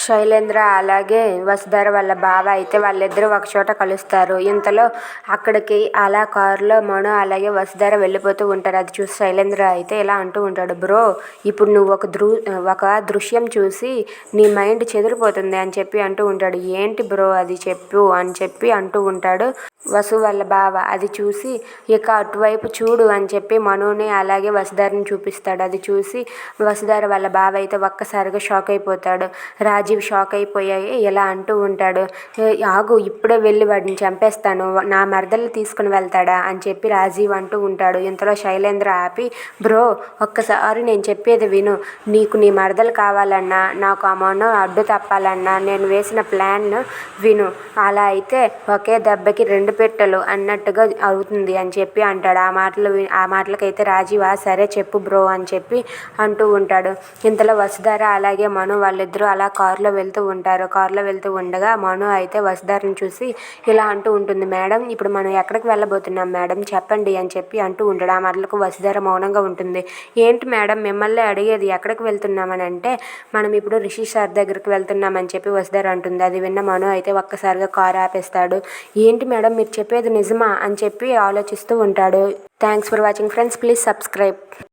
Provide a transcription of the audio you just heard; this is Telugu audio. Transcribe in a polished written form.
శైలేంద్ర అలాగే వసుధర వాళ్ళ బావ అయితే వాళ్ళిద్దరూ ఒకచోట కలుస్తారు. ఇంతలో అక్కడికి అలా కారులో మను అలాగే వసుధర వెళ్ళిపోతూ ఉంటారు. అది చూసి శైలేంద్ర అయితే ఇలా అంటూ ఉంటాడు, బ్రో ఇప్పుడు నువ్వు ఒక దృశ్యం చూసి నీ మైండ్ చెదిరిపోతుంది అని చెప్పి అంటూ ఉంటాడు. ఏంటి బ్రో అది చెప్పు అని చెప్పి అంటూ ఉంటాడు వసు వాళ్ళ బావ. అది చూసి ఇక అటువైపు చూడు అని చెప్పి మనుని అలాగే వసుధరని చూపిస్తాడు. అది చూసి వసుధర వాళ్ళ బావ అయితే ఒక్కసారిగా షాక్ అయిపోతాడు. రాజీవ్ షాక్ అయిపోయాయి ఇలా అంటూ ఉంటాడు, ఆగు ఇప్పుడే వెళ్ళి వాడిని చంపేస్తాను, నా మరదల్ని తీసుకుని వెళ్తాడా అని చెప్పి రాజీవ్ అంటూ ఉంటాడు. ఇంతలో శైలేంద్ర ఆపి, బ్రో ఒక్కసారి నేను చెప్పేది విను, నీకు నీ మరదలు కావాలన్నా నాకు ఆ మను అడ్డు తప్పాలన్నా నేను వేసిన ప్లాన్ విను, అలా అయితే ఒకే దెబ్బకి 2 పెట్టెలు అన్నట్టుగా అవుతుంది అని చెప్పి అంటాడు. ఆ మాటలకైతే రాజీవ్ సరే చెప్పు బ్రో అని చెప్పి అంటూ ఉంటాడు. ఇంతలో వసుధర అలాగే మను వాళ్ళిద్దరూ అలా కారులో వెళ్తూ ఉంటారు. కారులో వెళ్తూ ఉండగా మను అయితే వసుధరని చూసి ఇలా అంటూ ఉంటుంది, మేడం ఇప్పుడు మనం ఎక్కడికి వెళ్ళబోతున్నాం మేడం చెప్పండి అని చెప్పి అంటూ ఉంటాడు. ఆ మాటలకు వసుధర మౌనంగా ఉంటుంది. ఏంటి మేడం మిమ్మల్ని అడిగేది ఎక్కడికి వెళ్తున్నామని అంటే, మనం ఇప్పుడు రిషి సార్ దగ్గరికి వెళ్తున్నామని చెప్పి వసుధర అంటుంది. అది విన్న మను అయితే ఒక్కసారిగా కారు ఆపేస్తాడు. ఏంటి మేడం మీరు చెప్పేది నిజమా అని చెప్పి ఆలోచిస్తూ ఉంటాడు. Thanks for watching friends, please subscribe.